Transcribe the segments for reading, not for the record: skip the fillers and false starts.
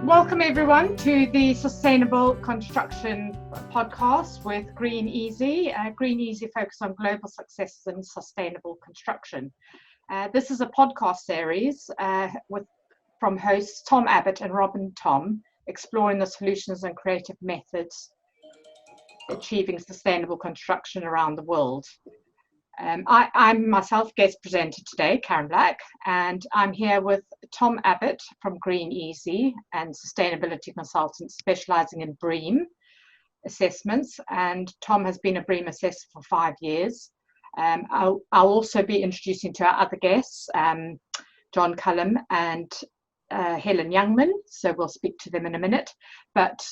Welcome everyone to the Sustainable Construction podcast with Green Easy. Green Easy focuses on global successes in sustainable construction. This is a podcast series from hosts Tom Abbott and Robin Tom, exploring the solutions and creative methods achieving sustainable construction around the world. I'm myself guest presenter today, Karen Black, and I'm here with Tom Abbott from Green Easy and sustainability consultant specializing in BREEAM assessments. And Tom has been a BREEAM assessor for 5 years. I'll also be introducing to our other guests, John CULLUM and Helen Youngman, so we'll speak to them in a minute. But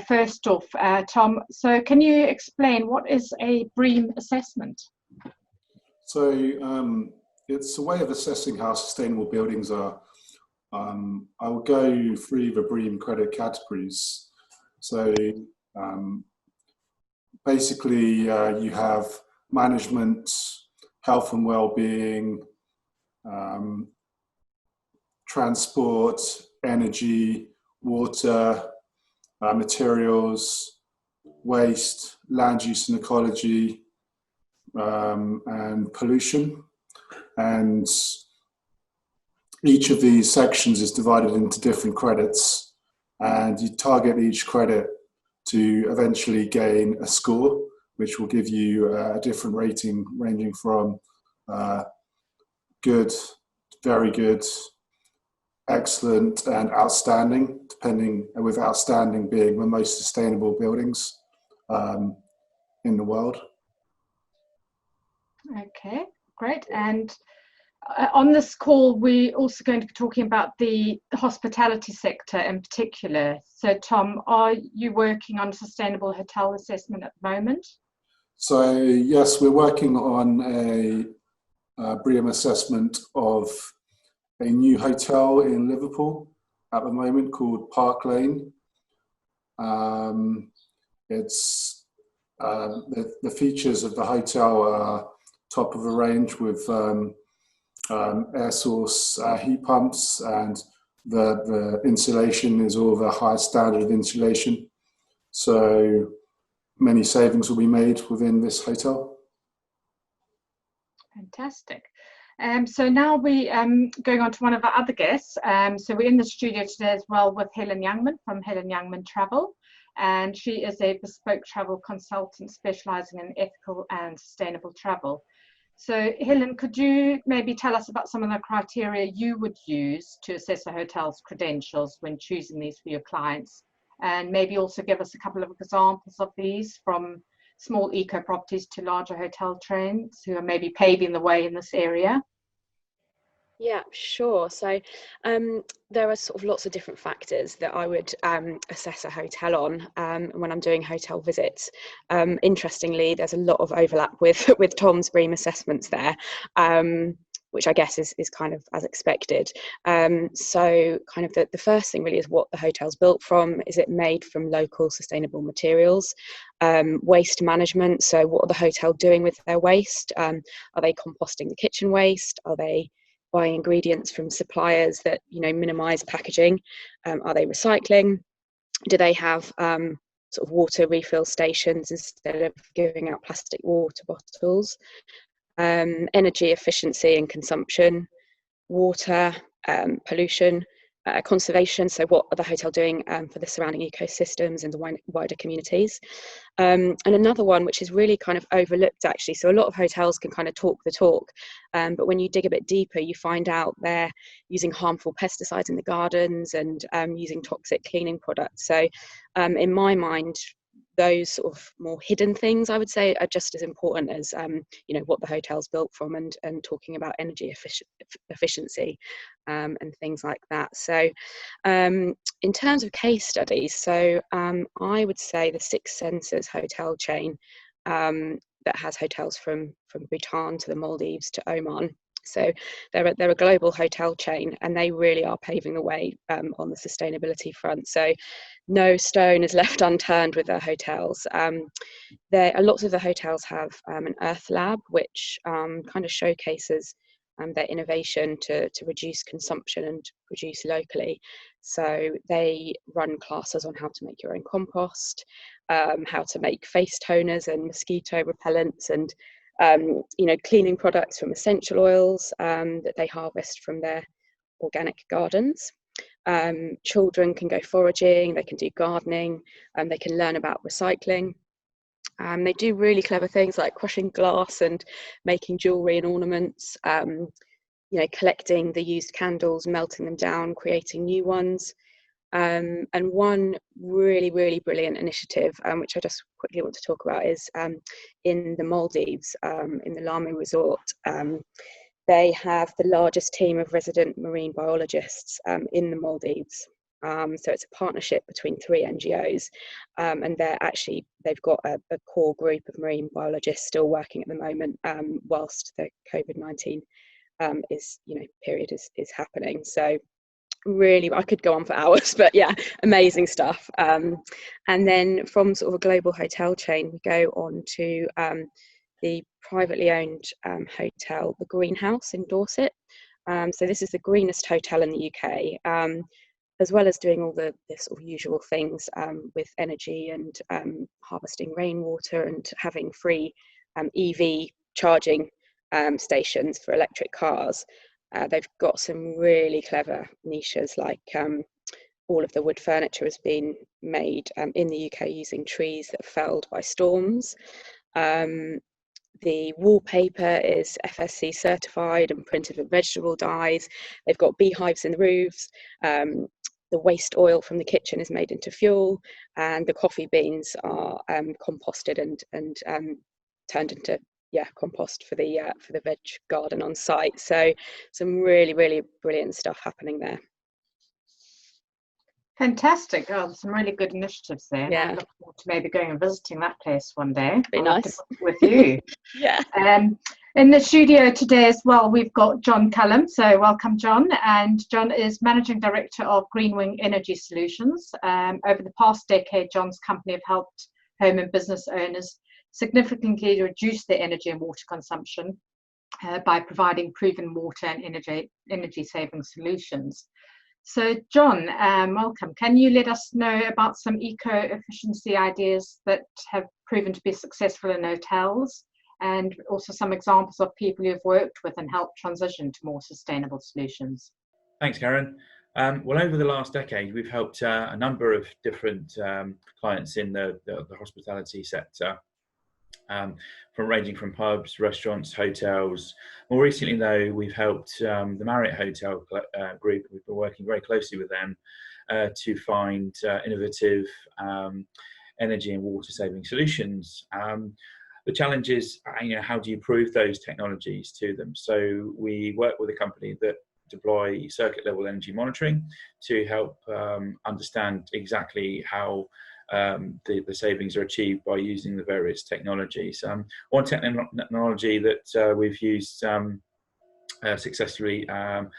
first off, Tom, so can you explain what is a BREEAM assessment? So it's a way of assessing how sustainable buildings are. I will go through the BREEAM credit categories. So basically you have management, health and well-being, transport, energy, water, materials, waste, land use and ecology, and pollution. And each of these sections is divided into different credits, and you target each credit to eventually gain a score, which will give you a different rating ranging from good, very good, excellent, and outstanding, with outstanding being the most sustainable buildings in the world. Okay, great. And on this call, we're also going to be talking about the hospitality sector in particular. So, Tom, are you working on sustainable hotel assessment at the moment? So, yes, we're working on a BREEAM assessment of a new hotel in Liverpool at the moment called Park Lane. It's the features of the hotel are top of the range with air source heat pumps, and the insulation is all the highest standard of insulation. So many savings will be made within this hotel. Fantastic. So now we're going on to one of our other guests. So we're in the studio today as well with Helen Youngman from Helen Youngman Travel. And she is a bespoke travel consultant specializing in ethical and sustainable travel. So Helen, could you maybe tell us about some of the criteria you would use to assess a hotel's credentials when choosing these for your clients? And maybe also give us a couple of examples of these, from small eco properties to larger hotel chains who are maybe paving the way in this area. Yeah, sure. So there are sort of lots of different factors that I would assess a hotel on when I'm doing hotel visits. Interestingly, there's a lot of overlap with Tom's BREEAM assessments there, which I guess is kind of as expected. So kind of the first thing really is what the hotel's built from. Is it made from local sustainable materials? Waste management. So what are the hotel doing with their waste? Are they composting the kitchen waste? Are they buying ingredients from suppliers that minimize packaging? Are they recycling? Do they have sort of water refill stations instead of giving out plastic water bottles? Energy efficiency and consumption, water, pollution, conservation. So what are the hotel doing for the surrounding ecosystems and the wider communities? And another one which is really kind of overlooked actually, so a lot of hotels can kind of talk the talk, but when you dig a bit deeper you find out they're using harmful pesticides in the gardens and using toxic cleaning products. So in my mind, those sort of more hidden things, I would say, are just as important as what the hotel's built from, and talking about energy efficiency and things like that. So in terms of case studies, so I would say the Six Senses hotel chain that has hotels from Bhutan to the Maldives to Oman. So they're a global hotel chain, and they really are paving the way on the sustainability front. So no stone is left unturned with their hotels. Lots of the hotels have an Earth Lab, which kind of showcases their innovation to reduce consumption and produce locally. So they run classes on how to make your own compost, how to make face toners and mosquito repellents, and cleaning products from essential oils that they harvest from their organic gardens. Children can go foraging, they can do gardening, they can learn about recycling. They do really clever things like crushing glass and making jewellery and ornaments, collecting the used candles, melting them down, creating new ones. And one really, really brilliant initiative, which I just quickly want to talk about, is in the Maldives, in the Lamu resort. They have the largest team of resident marine biologists in the Maldives. So it's a partnership between 3 NGOs, and they've got a core group of marine biologists still working at the moment, whilst the COVID-19 period is happening. So really, I could go on for hours, but yeah, amazing stuff. And then from sort of a global hotel chain, we go on to the privately owned hotel, the Greenhouse in Dorset. So this is the greenest hotel in the UK. As well as doing all the sort of usual things with energy and harvesting rainwater and having free EV charging stations for electric cars. They've got some really clever niches, like all of the wood furniture has been made in the UK using trees that are felled by storms. The wallpaper is FSC certified and printed with vegetable dyes. They've got beehives in the roofs. The waste oil from the kitchen is made into fuel, and the coffee beans are composted and turned into compost for the veg garden on site. So some really, really brilliant stuff happening there. Fantastic. Oh, there's some really good initiatives there. Yeah. I look forward to maybe going and visiting that place one day. Be nice. With you. Yeah. In the studio today as well, we've got John CULLUM. So welcome, John. And John is Managing Director of Greenwing Energy Solutions. Over the past decade, John's company have helped home and business owners significantly reduce their energy and water consumption by providing proven water and energy saving solutions. So John, welcome. Can you let us know about some eco-efficiency ideas that have proven to be successful in hotels, and also some examples of people you've worked with and helped transition to more sustainable solutions? Thanks, Karen. Well, over the last decade, we've helped a number of different clients in the hospitality sector, ranging from pubs, restaurants, hotels. More recently, though, we've helped the Marriott Hotel Group. We've been working very closely with them to find innovative energy and water saving solutions. The challenge is, how do you prove those technologies to them? So we work with a company that deploy circuit level energy monitoring to help understand exactly how the savings are achieved by using the various technologies. One technology that we've used successfully, and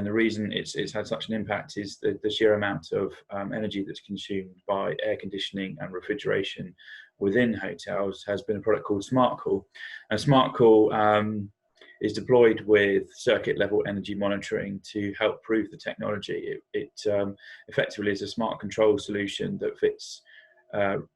the reason it's had such an impact is the sheer amount of energy that's consumed by air conditioning and refrigeration within hotels has been a product called SmartCool. And SmartCool is deployed with circuit level energy monitoring to help prove the technology. It effectively is a smart control solution that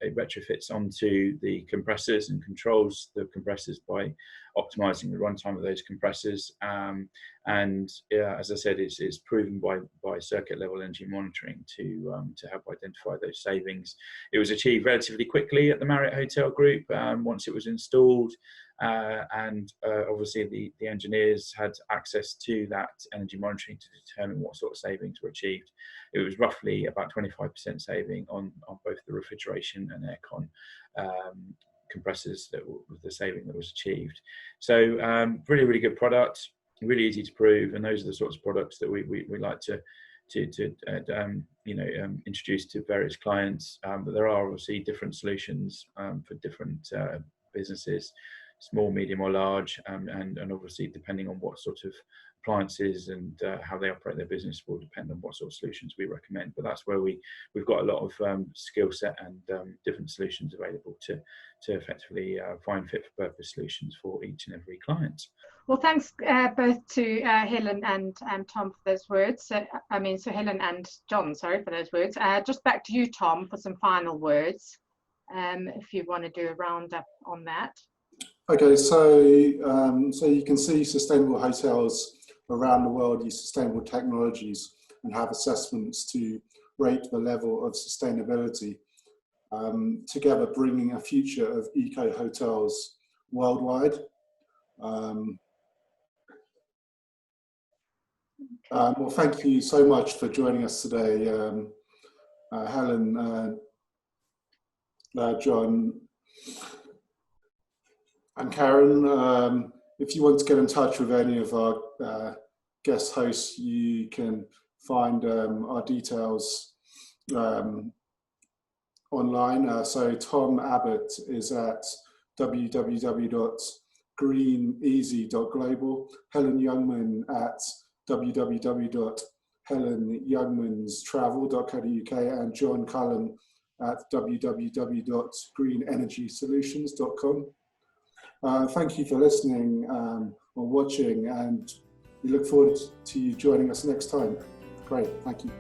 it retrofits onto the compressors and controls the compressors by optimizing the runtime of those compressors. As I said, it's proven by circuit level energy monitoring to help identify those savings. It was achieved relatively quickly at the Marriott Hotel Group once it was installed. Obviously the engineers had access to that energy monitoring to determine what sort of savings were achieved. It was roughly about 25% saving on both the refrigeration and aircon compressors, that was the saving that was achieved. So really, really good product, really easy to prove, and those are the sorts of products that we like to introduce to various clients. But there are obviously different solutions for different businesses, small, medium or large, and obviously depending on what sort of appliances and how they operate their business will depend on what sort of solutions we recommend. But that's where we've got a lot of skill set and different solutions available to effectively find fit for purpose solutions for each and every client. Well, thanks both to Helen and Tom for those words. So Helen and John, sorry for those words. Just back to you, Tom, for some final words, if you want to do a roundup on that. Okay, so you can see sustainable hotels around the world use sustainable technologies and have assessments to rate the level of sustainability, together bringing a future of eco hotels worldwide. Well, thank you so much for joining us today, Helen, John, and Karen. If you want to get in touch with any of our guest hosts, you can find our details online. So Tom Abbott is at www.greeneasy.global, Helen Youngman at www.helenyoungmanstravel.co.uk, and John Cullen at www.greenenergysolutions.com. Thank you for listening or watching, and we look forward to you joining us next time. Great, thank you.